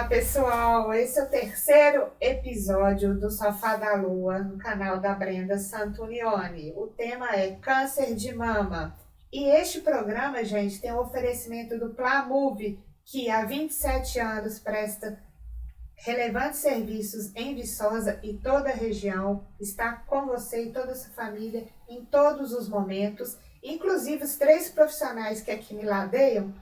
Pessoal, esse é o terceiro episódio do Sofá da Lua, no canal da Brenda Santunioni. O tema é câncer de mama. E este programa, gente, tem um oferecimento do Plamove, que há 27 anos presta relevantes serviços em Viçosa e toda a região. Está com você e toda a sua família em todos os momentos. Inclusive, os 3 profissionais que aqui me ladeiam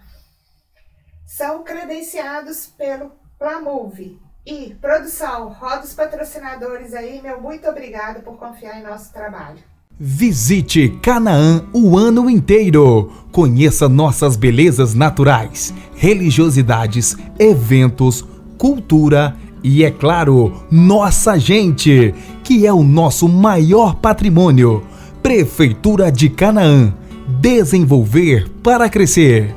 são credenciados pelo Plamove. E, produção, roda os patrocinadores aí, meu muito obrigado por confiar em nosso trabalho. Visite Canaã o ano inteiro. Conheça nossas belezas naturais, religiosidades, eventos, cultura e, é claro, nossa gente, que é o nosso maior patrimônio. Prefeitura de Canaã. Desenvolver para crescer.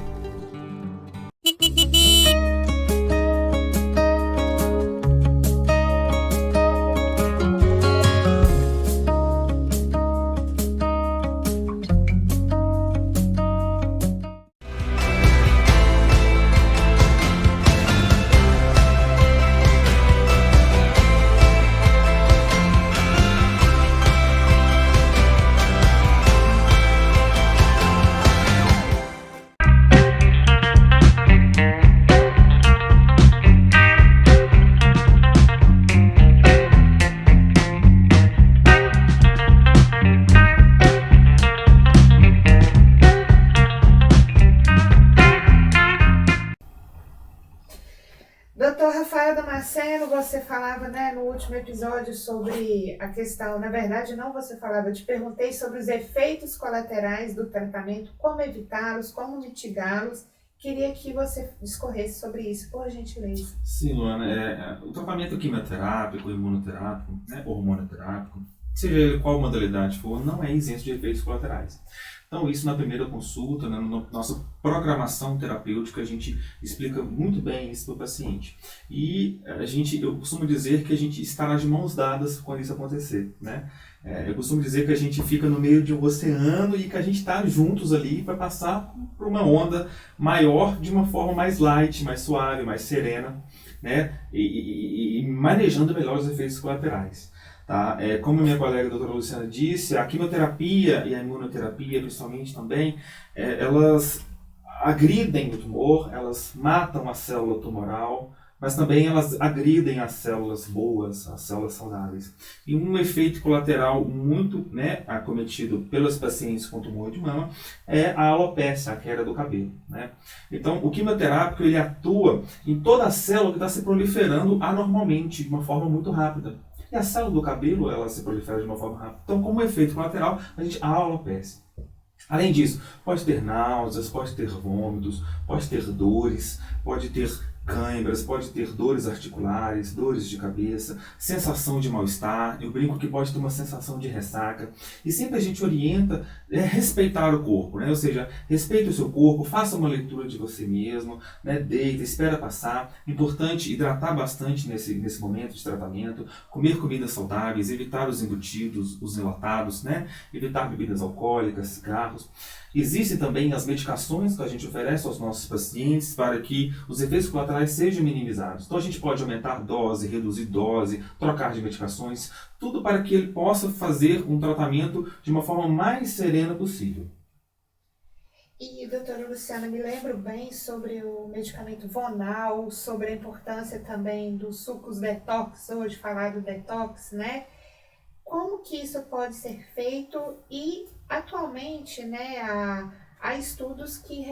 Doutor Rafael Damasceno, você falava, no último episódio sobre a questão, na verdade não você falava, eu te perguntei sobre os efeitos colaterais do tratamento, como evitá-los, como mitigá-los. Queria que você discorresse sobre isso, por gentileza. Sim, Luana, o tratamento quimioterápico, imunoterápico, hormonoterápico, seja ele qual modalidade for, não é isento de efeitos colaterais. Então, isso na primeira consulta, na nossa programação terapêutica, a gente explica muito bem isso para o paciente. E eu costumo dizer que a gente estará de mãos dadas quando isso acontecer, né? Eu costumo dizer que a gente fica no meio de um oceano e que a gente está juntos ali para passar por uma onda maior de uma forma mais light, mais suave, mais serena, né? E manejando melhor os efeitos colaterais. Tá? Como minha colega a doutora Luciana disse, a quimioterapia e a imunoterapia, principalmente também, elas agridem o tumor, elas matam a célula tumoral, mas também elas agridem as células boas, as células saudáveis. E um efeito colateral muito acometido pelos pacientes com tumor de mama é a alopécia, a queda do cabelo. Né? Então, o quimioterápico ele atua em toda a célula que está se proliferando anormalmente, de uma forma muito rápida. E a célula do cabelo, ela se prolifera de uma forma rápida. Então, como efeito colateral, a alopecia. Além disso, pode ter náuseas, pode ter vômitos, pode ter dores, pode ter câimbras, pode ter dores articulares, dores de cabeça, sensação de mal-estar. Eu brinco que pode ter uma sensação de ressaca. E sempre a gente orienta respeitar o corpo, né? Ou seja, respeite o seu corpo, faça uma leitura de você mesmo, né? Deita, espera passar. Importante hidratar bastante nesse momento de tratamento, comer comidas saudáveis, evitar os embutidos, os enlatados, né? Evitar bebidas alcoólicas, cigarros. Existem também as medicações que a gente oferece aos nossos pacientes para que os efeitos colaterais sejam minimizados. Então a gente pode aumentar dose, reduzir dose, trocar de medicações, tudo para que ele possa fazer um tratamento de uma forma mais serena possível. E, doutora Luciana, me lembro bem sobre o medicamento Vonal, sobre a importância também dos sucos detox, hoje falar do detox, né? Como que isso pode ser feito e, atualmente, há estudos que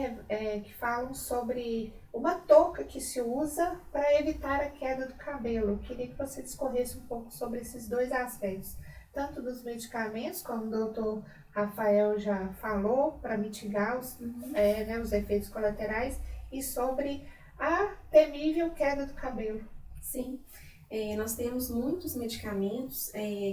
falam sobre uma touca que se usa para evitar a queda do cabelo. Eu queria que você discorresse um pouco sobre esses 2 aspectos, tanto dos medicamentos, como o doutor Rafael já falou, para mitigar os efeitos colaterais, e sobre a temível queda do cabelo. Sim. Nós temos muitos medicamentos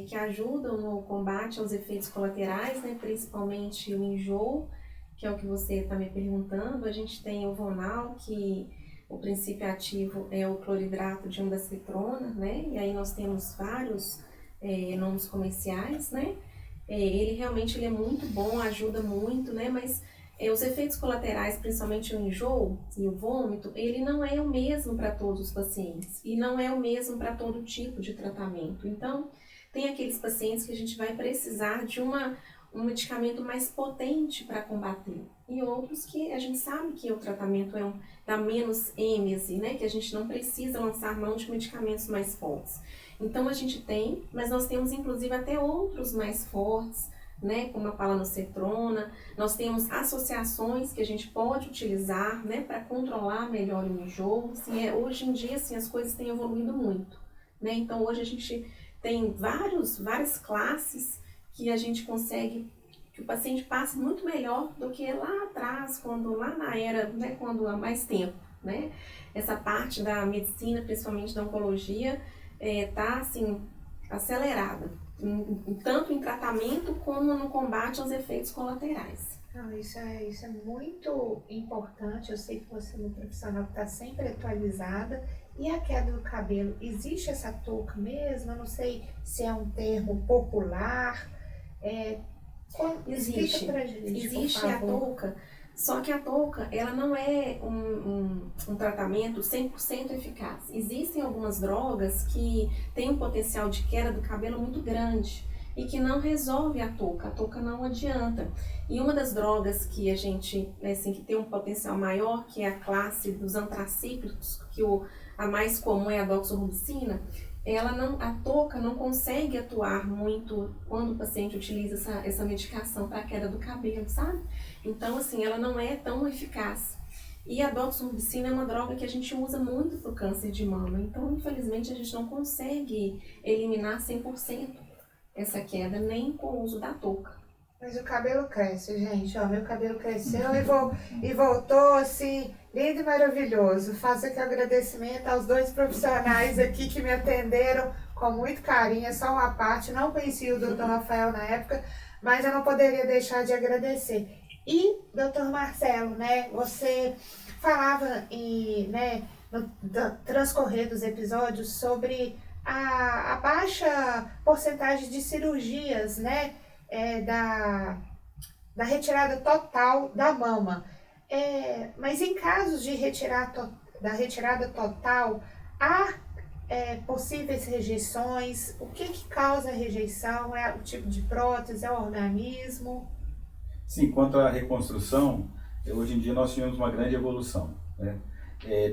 que ajudam no combate aos efeitos colaterais, né, principalmente o enjoo, que é o que você está me perguntando. A gente tem o Vonal, que o princípio ativo é o cloridrato de ondansetrona, né, e aí nós temos vários nomes comerciais, né. Ele realmente é muito bom, ajuda muito, né, mas Os efeitos colaterais, principalmente o enjoo e o vômito, ele não é o mesmo para todos os pacientes e não é o mesmo para todo tipo de tratamento. Então, tem aqueles pacientes que a gente vai precisar de um medicamento mais potente para combater e outros que a gente sabe que o tratamento dá menos êmese, né? Que a gente não precisa lançar mão de medicamentos mais fortes. Então, a gente tem, mas nós temos inclusive até outros mais fortes, né, como a palanocetrona. Nós temos associações que a gente pode utilizar, né, para controlar melhor o enjoo. Assim, hoje em dia, assim, as coisas têm evoluído muito, né? Então, hoje a gente tem várias classes que a gente consegue que o paciente passe muito melhor do que lá atrás, lá na era, né, quando há mais tempo, né? Essa parte da medicina, principalmente da oncologia, tá assim acelerada, tanto em tratamento como no combate aos efeitos colaterais. Não, isso é muito importante. Eu sei que você é uma profissional que está sempre atualizada. E a queda do cabelo, existe essa touca mesmo? Eu não sei se é um termo popular. Existe, pra gente, existe a touca, só que a touca ela não é um tratamento 100% eficaz. Existem algumas drogas que têm um potencial de queda do cabelo muito grande e que não resolve a touca não adianta. E uma das drogas que a gente, assim, que tem um potencial maior, que é a classe dos antracíclicos, que a mais comum é a doxorubicina, a touca não consegue atuar muito quando o paciente utiliza essa medicação para a queda do cabelo, sabe? Então, assim, ela não é tão eficaz. E a doxorubicina é uma droga que a gente usa muito para o câncer de mama. Então, infelizmente, a gente não consegue eliminar 100% essa queda, nem com o uso da touca. Mas o cabelo cresce, gente. Ó, meu cabelo cresceu e voltou assim, lindo e maravilhoso. Faço aqui um agradecimento aos 2 profissionais aqui que me atenderam com muito carinho. É só uma parte, não conhecia o Dr. Rafael na época, mas eu não poderia deixar de agradecer. E, Dr. Marcelo, né, você falava no transcorrer dos episódios sobre a baixa porcentagem de cirurgias, né, da retirada total da mama. Mas em casos de da retirada total, há possíveis rejeições? O que causa a rejeição? É o tipo de prótese? É o organismo? Sim, quanto à reconstrução, hoje em dia nós tivemos uma grande evolução, né?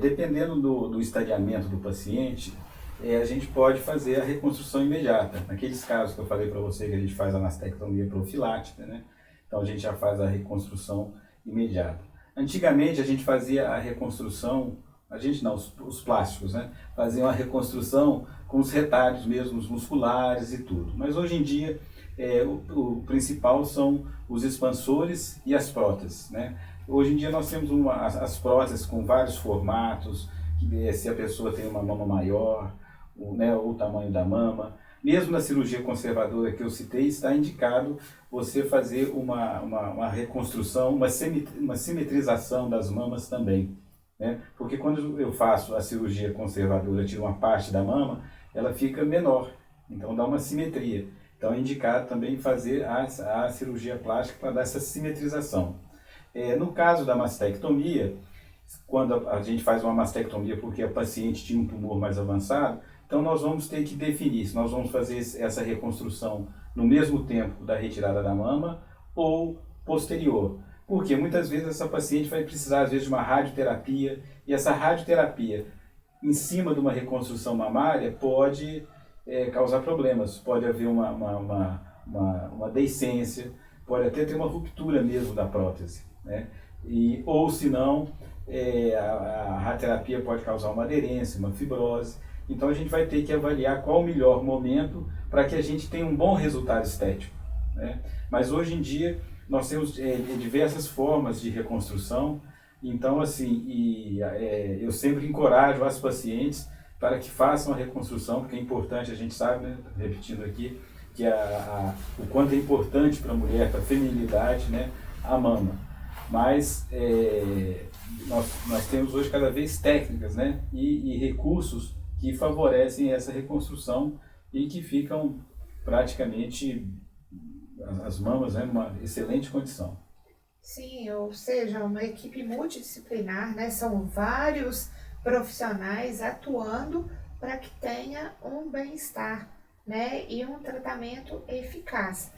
Dependendo do estadiamento do paciente, a gente pode fazer a reconstrução imediata. Naqueles casos que eu falei para você que a gente faz a mastectomia profilática, né? Então a gente já faz a reconstrução imediata. Antigamente a gente fazia a reconstrução, os plásticos, né? Faziam a reconstrução com os retalhos mesmo, os musculares e tudo. Mas hoje em dia o principal são os expansores e as próteses, né? Hoje em dia nós temos as próteses com vários formatos, se a pessoa tem uma mama maior, o tamanho da mama. Mesmo na cirurgia conservadora que eu citei, está indicado você fazer uma reconstrução, uma simetrização das mamas também, né? Porque quando eu faço a cirurgia conservadora, tiro uma parte da mama, ela fica menor, então dá uma simetria. Então é indicado também fazer a cirurgia plástica para dar essa simetrização. No caso da mastectomia, quando a gente faz uma mastectomia porque a paciente tinha um tumor mais avançado, então nós vamos ter que definir se nós vamos fazer essa reconstrução no mesmo tempo da retirada da mama ou posterior. Porque muitas vezes essa paciente vai precisar às vezes de uma radioterapia, e essa radioterapia em cima de uma reconstrução mamária pode causar problemas. Pode haver uma deiscência, pode até ter uma ruptura mesmo da prótese, né? Ou se não, a radioterapia pode causar uma aderência, uma fibrose. Então a gente vai ter que avaliar qual o melhor momento para que a gente tenha um bom resultado estético, né? Mas hoje em dia nós temos diversas formas de reconstrução. Então assim, eu sempre encorajo as pacientes para que façam a reconstrução, porque é importante, a gente sabe, né, repetindo aqui, que o quanto é importante para a mulher, para a feminilidade, né, a mama. Mas nós temos hoje cada vez técnicas, né, e recursos que favorecem essa reconstrução e que ficam praticamente as mamas, né, numa excelente condição. Sim, ou seja, uma equipe multidisciplinar, né? São vários profissionais atuando para que tenha um bem-estar, né? E um tratamento eficaz.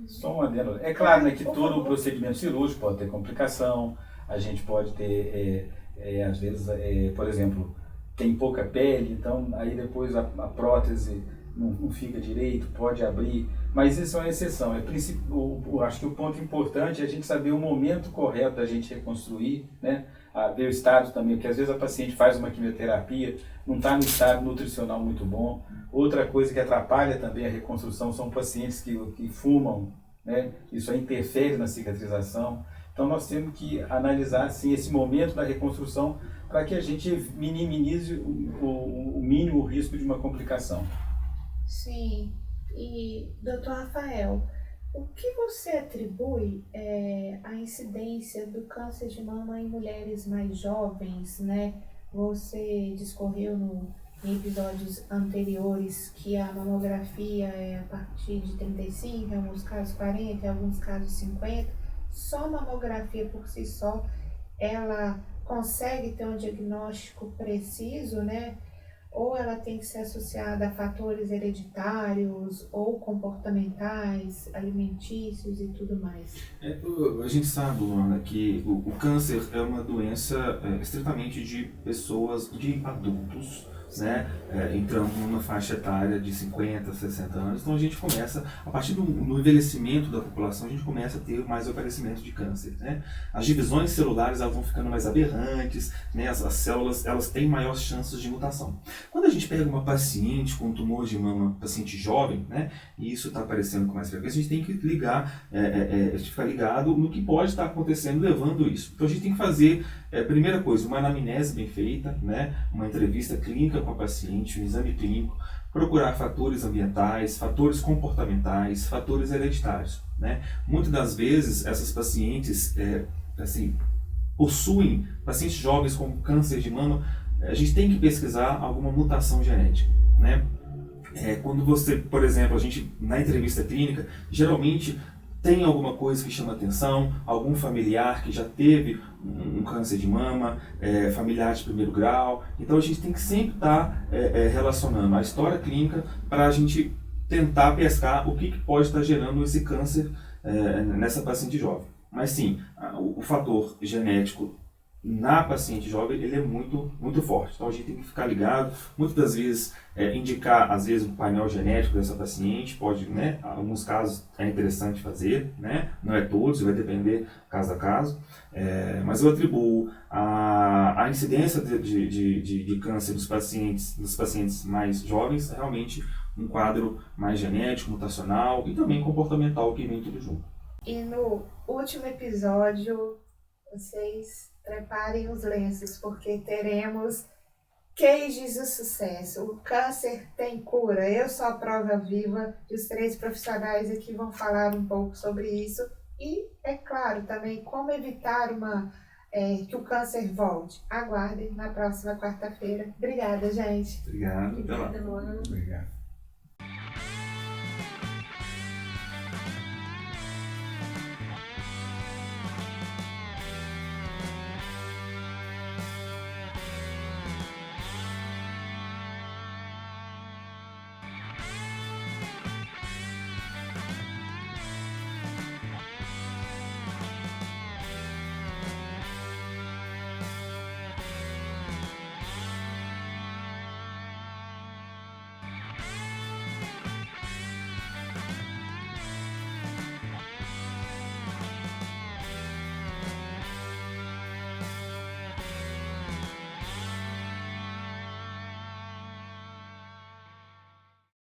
Só um adendo. É claro, né, que Por todo o favor. procedimento cirúrgico pode ter complicação, a gente pode ter, às vezes, por exemplo, tem pouca pele, então aí depois a prótese não fica direito, pode abrir, mas isso é uma exceção. Acho que o ponto importante é a gente saber o momento correto da gente reconstruir, né? Ver o estado também, porque às vezes a paciente faz uma quimioterapia, não está no estado nutricional muito bom. Outra coisa que atrapalha também a reconstrução são pacientes que fumam, né? Isso aí interfere na cicatrização. Então nós temos que analisar assim, esse momento da reconstrução para que a gente minimize o mínimo risco de uma complicação. Sim. E, doutor Rafael, o que você atribui à incidência do câncer de mama em mulheres mais jovens, né? Você discorreu em episódios anteriores que a mamografia é a partir de 35, em alguns casos 40, em alguns casos 50. Só a mamografia por si só, ela consegue ter um diagnóstico preciso, né? Ou ela tem que ser associada a fatores hereditários ou comportamentais, alimentícios e tudo mais. A gente sabe, Luana, que o câncer é uma doença estritamente de pessoas, de adultos, né, entrando numa faixa etária de 50, 60 anos. Então a gente começa, a partir do envelhecimento da população, a gente começa a ter mais aparecimento de câncer, né? As divisões celulares elas vão ficando mais aberrantes, né? As células elas têm maiores chances de mutação. Quando a gente pega uma paciente com tumor de mama, paciente jovem, né, e isso está aparecendo com mais frequência, a gente tem que ligar, a gente ficar ligado no que pode estar acontecendo levando isso. Então a gente tem que fazer, primeira coisa, uma anamnese bem feita, né, uma entrevista clínica com a paciente, um exame clínico, procurar fatores ambientais, fatores comportamentais, fatores hereditários, né. Muitas das vezes essas pacientes, possuem, pacientes jovens com câncer de mama, a gente tem que pesquisar alguma mutação genética, né? Quando você, por exemplo, a gente na entrevista clínica, geralmente tem alguma coisa que chama atenção, algum familiar que já teve um câncer de mama, familiar de primeiro grau, então a gente tem que sempre estar relacionando a história clínica para a gente tentar pescar o que pode estar gerando esse câncer nessa paciente jovem. Mas sim, o fator genético na paciente jovem ele é muito, muito forte. Então a gente tem que ficar ligado, muitas das vezes indicar às vezes um painel genético dessa paciente, pode, né, em alguns casos é interessante fazer, né, não é todos, vai depender caso a caso, mas eu atribuo a incidência de câncer dos pacientes mais jovens realmente um quadro mais genético, mutacional e também comportamental que vem tudo junto. E no último episódio, vocês preparem os lenços, porque teremos cases de sucesso. O câncer tem cura. Eu sou a prova viva e os 3 profissionais aqui vão falar um pouco sobre isso. E, é claro, também como evitar que o câncer volte. Aguardem na próxima quarta-feira. Obrigada, gente. Obrigado. Obrigada, Luana. Obrigado.